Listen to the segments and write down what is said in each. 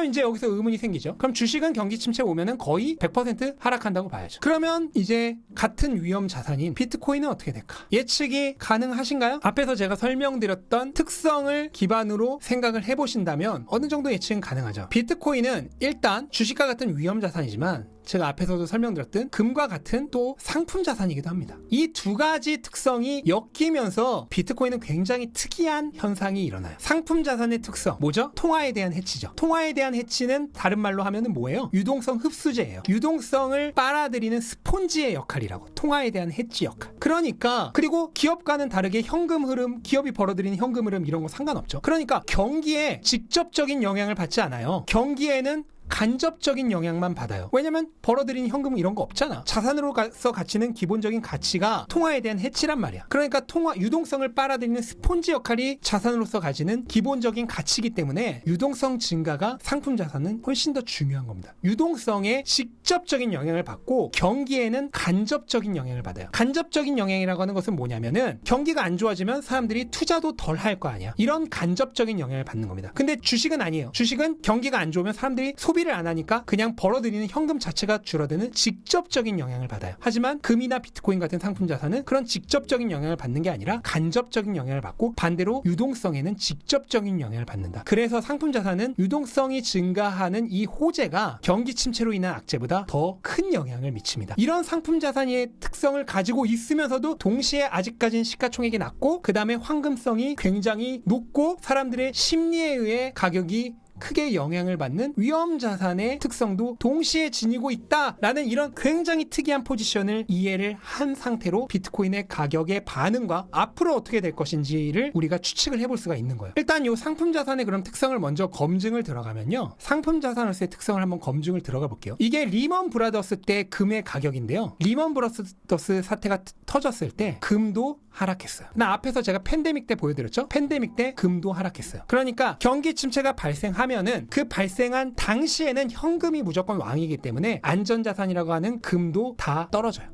그럼 이제 여기서 의문이 생기죠. 그럼 주식은 경기 침체 오면은 거의 100% 하락한다고 봐야죠. 그러면 이제 같은 위험 자산인 비트코인은 어떻게 될까? 예측이 가능하신가요? 앞에서 제가 설명드렸던 특성을 기반으로 생각을 해보신다면 어느 정도 예측은 가능하죠. 비트코인은 일단 주식과 같은 위험 자산이지만 제가 앞에서도 설명드렸던 금과 같은 또 상품 자산이기도 합니다. 이 두 가지 특성이 엮이면서 비트코인은 굉장히 특이한 현상이 일어나요. 상품 자산의 특성 뭐죠? 통화에 대한 해치죠. 통화에 대한 해치는 다른 말로 하면은 뭐예요? 유동성 흡수제예요. 유동성을 빨아들이는 스폰지의 역할이라고. 통화에 대한 해치 역할. 그러니까 그리고 기업과는 다르게 현금 흐름, 기업이 벌어들이는 현금 흐름 이런 거 상관없죠. 그러니까 경기에 직접적인 영향을 받지 않아요. 경기에는 간접적인 영향만 받아요. 왜냐면 벌어들이는 현금 이런 거 없잖아. 자산으로서 가치는 기본적인 가치가 통화에 대한 해치란 말이야. 그러니까 통화 유동성을 빨아들이는 스폰지 역할이 자산으로서 가지는 기본적인 가치이기 때문에 유동성 증가가 상품 자산은 훨씬 더 중요한 겁니다. 유동성에 직접적인 영향을 받고 경기에는 간접적인 영향을 받아요. 간접적인 영향이라고 하는 것은 뭐냐면은 경기가 안 좋아지면 사람들이 투자도 덜 할 거 아니야. 이런 간접적인 영향을 받는 겁니다. 근데 주식은 아니에요. 주식은 경기가 안 좋으면 사람들이 소비를 안 하니까 그냥 벌어들이는 현금 자체가 줄어드는 직접적인 영향을 받아요. 하지만 금이나 비트코인 같은 상품 자산은 그런 직접적인 영향을 받는 게 아니라 간접적인 영향을 받고 반대로 유동성에는 직접적인 영향을 받는다. 그래서 상품 자산은 유동성이 증가하는 이 호재가 경기 침체로 인한 악재보다 더 큰 영향을 미칩니다. 이런 상품 자산의 특성을 가지고 있으면서도 동시에 아직까지는 시가총액이 낮고 그 다음에 황금성이 굉장히 높고 사람들의 심리에 의해 가격이 크게 영향을 받는 위험 자산의 특성도 동시에 지니고 있다라는 이런 굉장히 특이한 포지션을 이해를 한 상태로 비트코인의 가격의 반응과 앞으로 어떻게 될 것인지를 우리가 추측을 해볼 수가 있는 거예요. 일단 이 상품 자산의 그런 특성을 먼저 검증을 들어가면요. 상품 자산으로서의 특성을 한번 검증을 들어가 볼게요. 이게 리먼 브라더스 때 금의 가격인데요. 리먼 브라더스 사태가 터졌을 때 금도 하락했어요. 나 앞에서 제가 팬데믹 때 보여드렸죠? 팬데믹 때 금도 하락했어요. 그러니까 경기 침체가 발생하면은 그 발생한 당시에는 현금이 무조건 왕이기 때문에 안전자산이라고 하는 금도 다 떨어져요.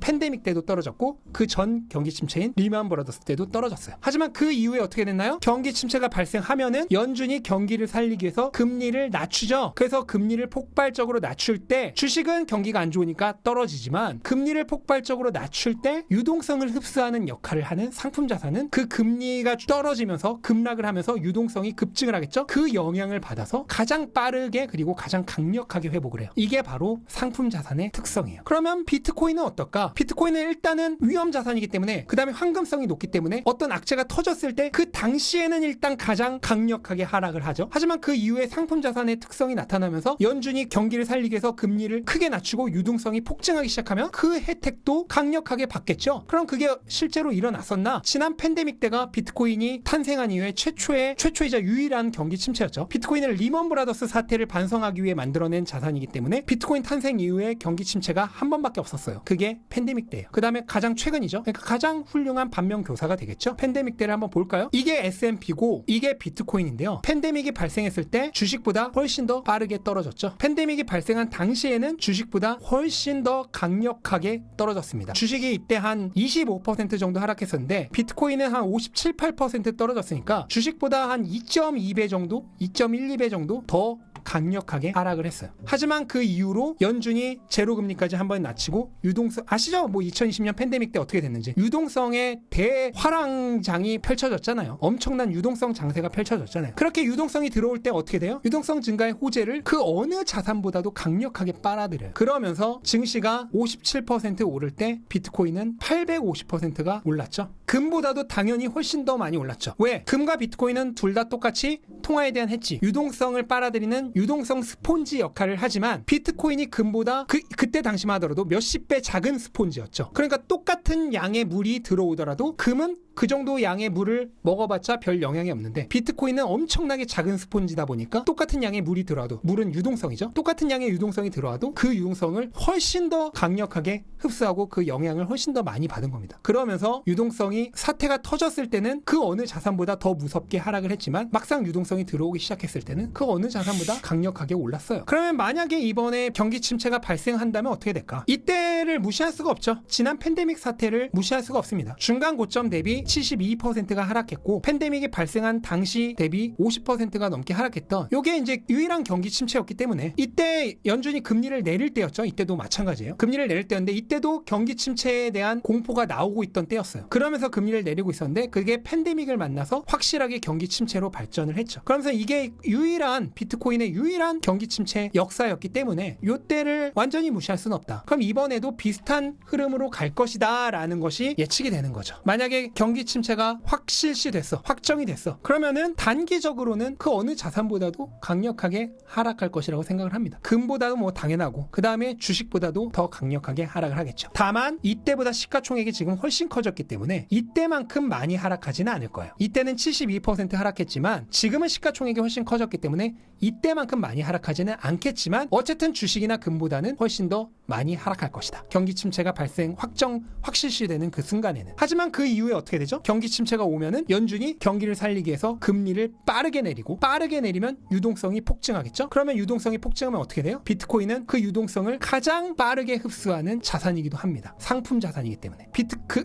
팬데믹 때도 떨어졌고 그 전 경기 침체인 리먼 브라더스 때도 떨어졌어요. 하지만 그 이후에 어떻게 됐나요? 경기 침체가 발생하면은 연준이 경기를 살리기 위해서 금리를 낮추죠. 그래서 금리를 폭발적으로 낮출 때 주식은 경기가 안 좋으니까 떨어지지만 금리를 폭발적으로 낮출 때 유동성을 흡수하는 역할을 하는 상품 자산은 그 금리가 떨어지면서 급락을 하면서 유동성이 급증을 하겠죠. 그 영향을 받아서 가장 빠르게 그리고 가장 강력하게 회복을 해요. 이게 바로 상품 자산의 특성이에요. 그러면 비트코인은 어떨까? 비트코인은 일단은 위험 자산이기 때문에 그 다음에 황금성이 높기 때문에 어떤 악재가 터졌을 때 그 당시에는 일단 가장 강력하게 하락을 하죠. 하지만 그 이후에 상품 자산의 특성이 나타나면서 연준이 경기를 살리기 위해서 금리를 크게 낮추고 유동성이 폭증하기 시작하면 그 혜택도 강력하게 받겠죠. 그럼 그게 실제로 일어났었나? 지난 팬데믹 때가 비트코인이 탄생한 이후에 최초이자 유일한 경기 침체였죠. 비트코인을 리먼 브라더스 사태를 반성하기 위해 만들어낸 자산이기 때문에 비트코인 탄생 이후에 경기 침체가 한 번밖에 없었어요. 그게 팬데믹 때예요. 그 다음에 가장 최근이죠. 그러니까 가장 훌륭한 반면교사가 되겠죠. 팬데믹 때를 한번 볼까요? 이게 S&P고 이게 비트코인인데요. 팬데믹이 발생했을 때 주식보다 훨씬 더 빠르게 떨어졌죠. 팬데믹이 발생한 당시에는 주식보다 훨씬 더 강력하게 떨어졌습니다. 주식이 이때 한 25% 정도 하락했었는데 비트코인은 한 57, 8% 떨어졌으니까 주식보다 한 2.2배 정도, 2.12배 정도 더 강력하게 하락을 했어요. 하지만 그 이후로 연준이 제로금리까지 한번 낮추고 유동성 아시죠? 뭐 2020년 팬데믹 때 어떻게 됐는지 유동성의 대화랑장이 펼쳐졌잖아요. 엄청난 유동성 장세가 펼쳐졌잖아요. 그렇게 유동성이 들어올 때 어떻게 돼요? 유동성 증가의 호재를 그 어느 자산보다도 강력하게 빨아들여요. 그러면서 증시가 57% 오를 때 비트코인은 850%가 올랐죠. 금보다도 당연히 훨씬 더 많이 올랐죠. 왜? 금과 비트코인은 둘 다 똑같이 통화에 대한 해치, 유동성을 빨아들이는 유동성 스폰지 역할을 하지만 비트코인이 금보다 그때 당시만 하더라도 몇십 배 작은 스폰지였죠. 그러니까 똑같은 양의 물이 들어오더라도 금은 그 정도 양의 물을 먹어봤자 별 영향이 없는데 비트코인은 엄청나게 작은 스폰지다 보니까 똑같은 양의 물이 들어와도 물은 유동성이죠. 똑같은 양의 유동성이 들어와도 그 유동성을 훨씬 더 강력하게 흡수하고 그 영향을 훨씬 더 많이 받은 겁니다. 그러면서 유동성이 사태가 터졌을 때는 그 어느 자산보다 더 무섭게 하락을 했지만 막상 유동성이 들어오기 시작했을 때는 그 어느 자산보다 강력하게 올랐어요. 그러면 만약에 이번에 경기 침체가 발생한다면 어떻게 될까? 이때를 무시할 수가 없죠. 지난 팬데믹 사태를 무시할 수가 없습니다. 중간 고점 대비 72%가 하락했고 팬데믹이 발생한 당시 대비 50%가 넘게 하락했던 요게 이제 유일한 경기 침체였기 때문에 이때 연준이 금리를 내릴 때였죠. 이때도 마찬가지예요. 금리를 내릴 때였는데 이때도 경기 침체에 대한 공포가 나오고 있던 때였어요. 그러면서 금리를 내리고 있었는데 그게 팬데믹을 만나서 확실하게 경기 침체로 발전을 했죠. 그러면서 이게 유일한 비트코인의 유일한 경기 침체 역사였기 때문에 요때를 완전히 무시할 수는 없다. 그럼 이번에도 비슷한 흐름으로 갈 것이다 라는 것이 예측이 되는 거죠. 만약에 경기 침체가 확실시됐어, 확정이 됐어, 그러면은 단기적으로는 그 어느 자산보다도 강력하게 하락할 것이라고 생각을 합니다. 금보다도 뭐 당연하고 그 다음에 주식보다도 더 강력하게 하락을 하겠죠. 다만 이때보다 시가총액이 지금 훨씬 커졌기 때문에 이때만큼 많이 하락하지는 않을 거예요. 이때는 72% 하락했지만 지금은 시가총액이 훨씬 커졌기 때문에 이때만큼 많이 하락하지는 않겠지만 어쨌든 주식이나 금보다는 훨씬 더 많이 하락할 것이다. 경기 침체가 확실시되는 그 순간에는. 하지만 그 이후에 어떻게 되죠? 경기 침체가 오면은 연준이 경기를 살리기 위해서 금리를 빠르게 내리고 빠르게 내리면 유동성이 폭증하겠죠? 그러면 유동성이 폭증하면 어떻게 돼요? 비트코인은 그 유동성을 가장 빠르게 흡수하는 자산이기도 합니다. 상품 자산이기 때문에.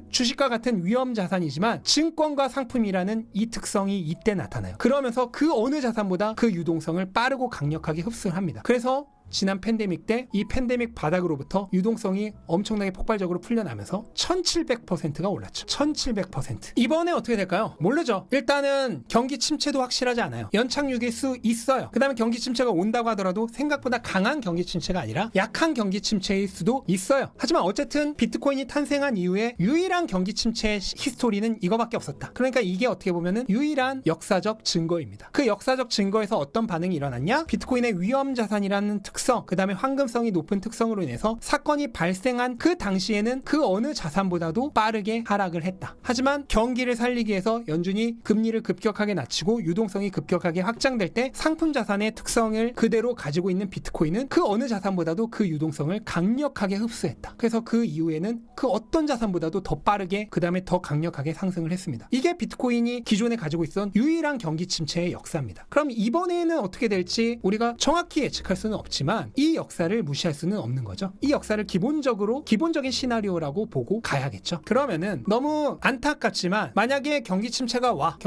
주식과 같은 위험 자산이지만 증권과 상품이라는 이 특성이 이때 나타나요. 그러면서 그 어느 자산보다 그 유동성을 빠르고 강력하게 흡수를 합니다. 그래서 지난 팬데믹 때 이 팬데믹 바닥으로부터 유동성이 엄청나게 폭발적으로 풀려나면서 1700%가 올랐죠. 1700%. 이번에 어떻게 될까요? 모르죠. 일단은 경기 침체도 확실하지 않아요. 연착륙일 수 있어요. 그 다음에 경기 침체가 온다고 하더라도 생각보다 강한 경기 침체가 아니라 약한 경기 침체일 수도 있어요. 하지만 어쨌든 비트코인이 탄생한 이후에 유일한 경기 침체의 히스토리는 이거밖에 없었다. 그러니까 이게 어떻게 보면은 유일한 역사적 증거입니다. 그 역사적 증거에서 어떤 반응이 일어났냐? 비트코인의 위험 자산이라는 특성, 그 다음에 황금성이 높은 특성으로 인해서 사건이 발생한 그 당시에는 그 어느 자산보다도 빠르게 하락을 했다. 하지만 경기를 살리기 위해서 연준이 금리를 급격하게 낮추고 유동성이 급격하게 확장될 때 상품 자산의 특성을 그대로 가지고 있는 비트코인은 그 어느 자산보다도 그 유동성을 강력하게 흡수했다. 그래서 그 이후에는 그 어떤 자산보다도 더 빠르게 그 다음에 더 강력하게 상승을 했습니다. 이게 비트코인이 기존에 가지고 있었던 유일한 경기 침체의 역사입니다. 그럼 이번에는 어떻게 될지 우리가 정확히 예측할 수는 없지만 이 역사를 무시할 수는 없는 거죠. 이 역사를 기본적인 시나리오라고 보고 가야겠죠. 그러면은 너무 안타깝지만 만약에 경기 침체가 와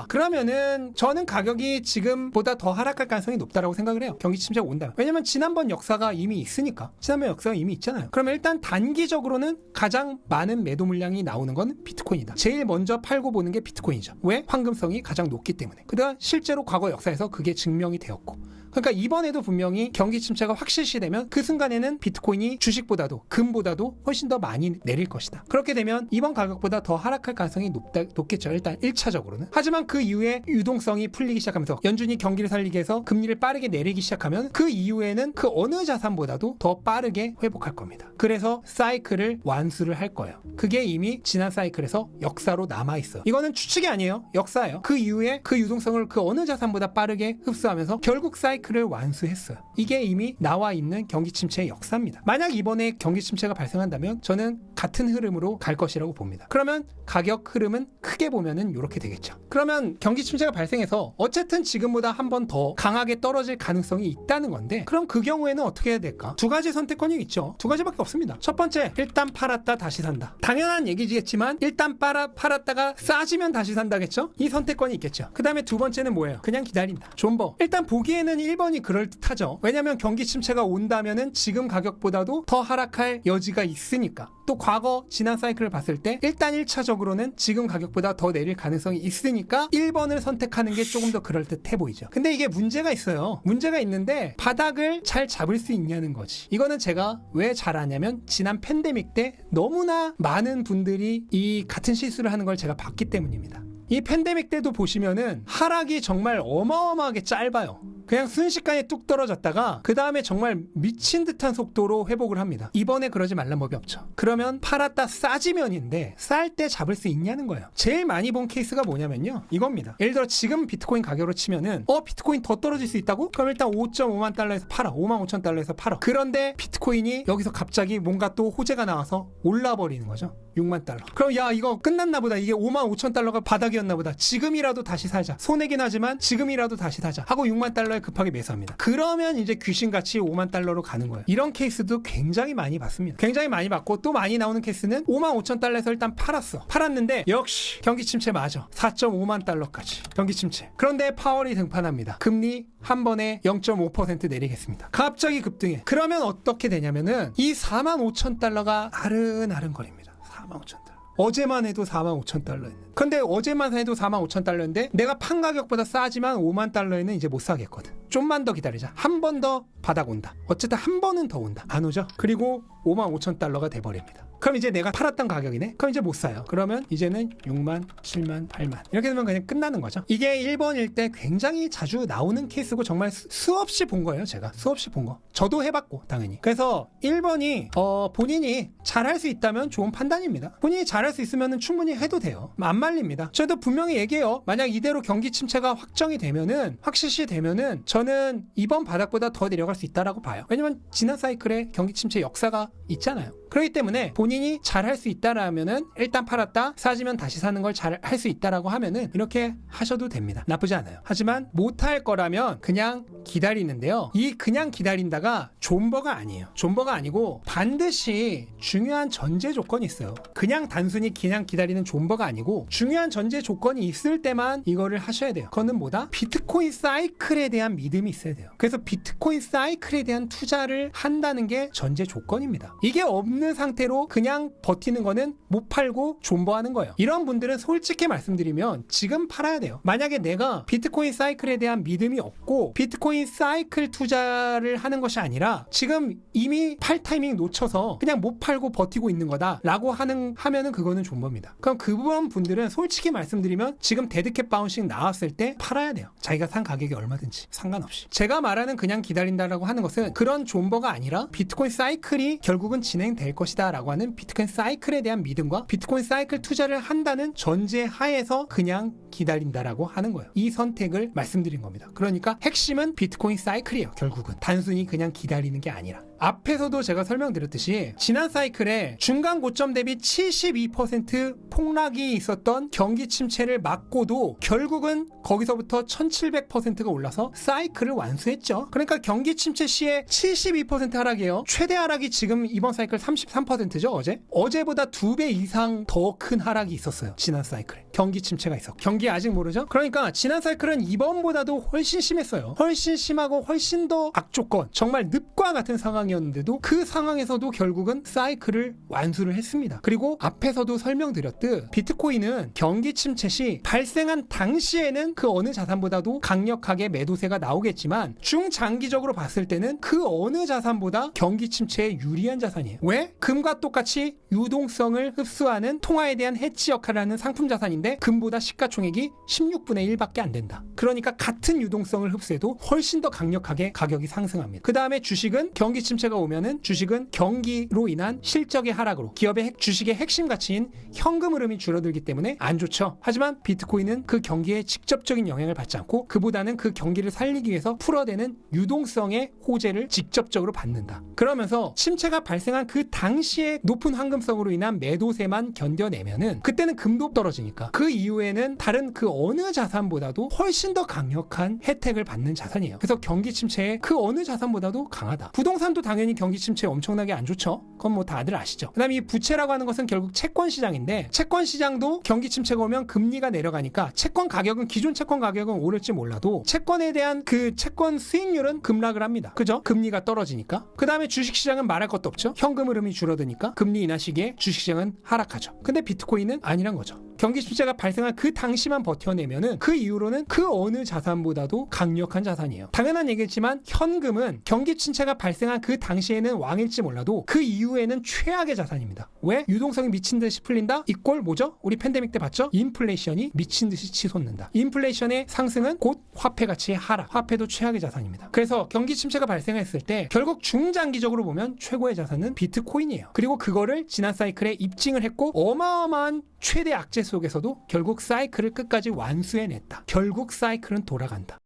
그러면은 저는 가격이 지금보다 더 하락할 가능성이 높다라고 생각을 해요. 경기 침체가 온다면. 왜냐면 지난번 역사가 이미 있으니까. 지난번 역사가 이미 있잖아요. 그러면 일단 단기적으로는 가장 많은 매도 물량이 나오는 건 비트코인이다. 제일 먼저 팔고 보는 게 비트코인이죠. 왜? 황금성이 가장 높기 때문에. 그다음 실제로 과거 역사에서 그게 증명이 되었고. 그러니까 이번에도 분명히 경기 침체가 확실시되면 그 순간에는 비트코인이 주식보다도 금보다도 훨씬 더 많이 내릴 것이다. 그렇게 되면 이번 가격보다 더 하락할 가능성이 높겠죠. 일단 1차적으로는. 하지만 그 이후에 유동성이 풀리기 시작하면서 연준이 경기를 살리기 위해서 금리를 빠르게 내리기 시작하면 그 이후에는 그 어느 자산보다도 더 빠르게 회복할 겁니다. 그래서 사이클을 완수를 할 거예요. 그게 이미 지난 사이클에서 역사로 남아있어요. 이거는 추측이 아니에요. 역사예요. 그 이후에 그 유동성을 그 어느 자산보다 빠르게 흡수하면서 결국 사이클을 완수했어요. 이게 이미 나와 있는 경기 침체의 역사입니다. 만약 이번에 경기 침체가 발생한다면 저는 같은 흐름으로 갈 것이라고 봅니다. 그러면 가격 흐름은 크게 보면은 이렇게 되겠죠. 그러면 경기 침체가 발생해서 어쨌든 지금보다 한 번 더 강하게 떨어질 가능성이 있다는 건데 그럼 그 경우에는 어떻게 해야 될까? 두 가지 선택권이 있죠. 두 가지밖에 없습니다. 첫 번째, 일단 팔았다 다시 산다. 당연한 얘기지겠지만 일단 팔았다가 싸지면 다시 산다겠죠? 이 선택권이 있겠죠. 그 다음에 두 번째는 뭐예요? 그냥 기다린다. 존버. 일단 보기에는 1번이 그럴듯하죠. 왜냐면 경기 침체가 온다면은 지금 가격보다도 더 하락할 여지가 있으니까. 또 과거 지난 사이클을 봤을 때 일단 1차적으로는 지금 가격보다 더 내릴 가능성이 있으니까 1번을 선택하는 게 조금 더 그럴듯해 보이죠. 근데 이게 문제가 있어요. 문제가 있는데 바닥을 잘 잡을 수 있냐는 거지. 이거는 제가 왜 잘 아냐면 지난 팬데믹 때 너무나 많은 분들이 이 같은 실수를 하는 걸 제가 봤기 때문입니다. 이 팬데믹 때도 보시면은 하락이 정말 어마어마하게 짧아요. 그냥 순식간에 뚝 떨어졌다가 그 다음에 정말 미친 듯한 속도로 회복을 합니다. 이번에 그러지 말란 법이 없죠. 그러면 팔았다 싸지면인데 쌀 때 잡을 수 있냐는 거예요. 제일 많이 본 케이스가 뭐냐면요, 이겁니다. 예를 들어 지금 비트코인 가격으로 치면은 비트코인 더 떨어질 수 있다고? 그럼 일단 5.5만 달러에서 팔아. 5만 5천 달러에서 팔아. 그런데 비트코인이 여기서 갑자기 뭔가 또 호재가 나와서 올라버리는 거죠. 6만 달러. 그럼 야, 이거 끝났나 보다. 이게 5만 5천 달러가 바닥이었나 보다. 지금이라도 다시 사자. 손해긴 하지만 지금이라도 다시 사자 하고 6만 달러 달러에 급하게 매수합니다. 그러면 이제 귀신같이 5만 달러로 가는 거예요. 이런 케이스도 굉장히 많이 봤습니다. 굉장히 많이 봤고 또 많이 나오는 케이스는 5만 5천 달러에서 일단 팔았는데 역시 경기 침체 맞아. 4.5만 달러까지 경기 침체. 그런데 파월이 등판합니다. 금리 한 번에 0.5% 내리겠습니다. 갑자기 급등해. 그러면 어떻게 되냐면은 이 4만 5천 달러가 아른아른거립니다. 4만 5천 달러. 어제만 해도 4만 5천 달러였는데. 근데 어제만 해도 4만 5천 달러인데 내가 판 가격보다 싸지만 5만 달러에는 이제 못 사겠거든. 좀만 더 기다리자. 한 번 더 바닥 온다. 어쨌든 한 번은 더 온다. 안 오죠? 그리고 5만 5천 달러가 돼버립니다. 그럼 이제 내가 팔았던 가격이네? 그럼 이제 못 사요. 그러면 이제는 6만, 7만, 8만 이렇게 되면 그냥 끝나는 거죠. 이게 1번일 때 굉장히 자주 나오는 케이스고 정말 수없이 본 거예요. 제가 수없이 본 거. 저도 해봤고 당연히. 그래서 1번이 본인이 잘할 수 있다면 좋은 판단입니다. 본인이 잘할 수 있으면 충분히 해도 돼요. 안 말립니다. 저도 분명히 얘기해요. 만약 이대로 경기 침체가 확정이 되면은 확실시 되면은 저는 이번 바닥보다 더 내려갈 수 있다라고 봐요. 왜냐면 지난 사이클에 경기 침체 역사가 있잖아요. 그렇기 때문에 본인이 잘할 수 있다라면은 일단 팔았다 싸지면 다시 사는 걸 잘 할 수 있다라고 하면은 이렇게 하셔도 됩니다. 나쁘지 않아요. 하지만 못할 거라면 그냥 기다리는데요. 이 그냥 기다린다가 존버가 아니에요. 존버가 아니고 반드시 중요한 전제 조건이 있어요. 그냥 단순히 그냥 기다리는 존버가 아니고 중요한 전제 조건이 있을 때만 이거를 하셔야 돼요. 그거는 뭐다? 비트코인 사이클에 대한 믿음이 있어야 돼요. 그래서 비트코인 사이클에 대한 투자를 한다는 게 전제 조건입니다. 이게 없는 상태로 그냥 버티는 거는 못 팔고 존버하는 거예요. 이런 분들은 솔직히 말씀드리면 지금 팔아야 돼요. 만약에 내가 비트코인 사이클에 대한 믿음이 없고 비트코인 사이클 투자를 하는 것이 아니라 지금 이미 팔 타이밍 놓쳐서 그냥 못 팔고 버티고 있는 거다 라고 하면은 그거는 존버입니다. 그럼 그분 분들은 솔직히 말씀드리면 지금 데드캣 바운싱 나왔을 때 팔아야 돼요. 자기가 산 가격이 얼마든지 상관없이. 제가 말하는 그냥 기다린다라고 하는 것은 그런 존버가 아니라 비트코인 사이클이 결국은 진행될 것이다 라고 하는 비트코인 사이클에 대한 믿음과 비트코인 사이클 투자를 한다는 전제 하에서 그냥 기다린다라고 하는 거예요. 이 선택을 말씀드린 겁니다. 그러니까 핵심은 비트코인 사이클이에요. 결국은 단순히 그냥 기다리는 게 아니라. 앞에서도 제가 설명드렸듯이 지난 사이클에 중간 고점 대비 72% 폭락이 있었던 경기 침체를 막고도 결국은 거기서부터 1700%가 올라서 사이클을 완수했죠. 그러니까 경기 침체 시에 72% 하락이에요. 최대 하락이 지금 이번 사이클 33%죠. 어제보다 2배 이상 더 큰 하락이 있었어요. 지난 사이클에 경기 침체가 있었고. 경기 아직 모르죠? 그러니까 지난 사이클은 이번보다도 훨씬 심했어요. 훨씬 심하고 훨씬 더 악조건, 정말 늪과 같은 상황이었는데도 그 상황에서도 결국은 사이클을 완수를 했습니다. 그리고 앞에서도 설명드렸듯 비트코인은 경기 침체 시 발생한 당시에는 그 어느 자산보다도 강력하게 매도세가 나오겠지만 중장기적으로 봤을 때는 그 어느 자산보다 경기 침체에 유리한 자산이에요. 왜? 금과 똑같이 유동성을 흡수하는 통화에 대한 해치 역할을 하는 상품 자산인데 금보다 시가총액이 16분의 1밖에 안 된다. 그러니까 같은 유동성을 흡수해도 훨씬 더 강력하게 가격이 상승합니다. 그 다음에 주식은 경기 침체가 오면은 주식은 경기로 인한 실적의 하락으로 기업의 주식의 핵심 가치인 현금 흐름이 줄어들기 때문에 안 좋죠. 하지만 비트코인은 그 경기에 직접적인 영향을 받지 않고 그보다는 그 경기를 살리기 위해서 풀어대는 유동성의 호재를 직접적으로 받는다. 그러면서 침체가 발생한 그 당시에 높은 황금성으로 인한 매도세만 견뎌내면은 그때는 금도 떨어지니까 그 이후에는 다른 그 어느 자산보다도 훨씬 더 강력한 혜택을 받는 자산이에요. 그래서 경기 침체에 그 어느 자산보다도 강하다. 부동산도 당연히 경기 침체에 엄청나게 안 좋죠. 그건 뭐 다들 아시죠. 그 다음에 이 부채라고 하는 것은 결국 채권 시장인데 채권 시장도 경기 침체가 오면 금리가 내려가니까 채권 가격은 기존 채권 가격은 오를지 몰라도 채권에 대한 그 채권 수익률은 급락을 합니다. 그죠? 금리가 떨어지니까. 그 다음에 주식시장은 말할 것도 없죠. 현금 흐름이 줄어드니까 금리 인하 시기에 주식시장은 하락하죠. 근데 비트코인은 아니란 거죠. 경기 침체가 발생한 그 당시만 버텨내면은 그 이후로는 그 어느 자산보다도 강력한 자산이에요. 당연한 얘기지만 현금은 경기 침체가 발생한 그 당시에는 왕일지 몰라도 그 이후에는 최악의 자산입니다. 왜? 유동성이 미친 듯이 풀린다? 이꼴 뭐죠? 우리 팬데믹 때 봤죠? 인플레이션이 미친 듯이 치솟는다. 인플레이션의 상승은 곧 화폐 가치의 하락. 화폐도 최악의 자산입니다. 그래서 경기 침체가 발생했을 때 결국 중장기적으로 보면 최고의 자산은 비트코인이에요. 그리고 그거를 지난 사이클에 입증을 했고 어마어마한 최대 악재 속에서도 결국 사이클을 끝까지 완수해냈다. 결국 사이클은 돌아간다.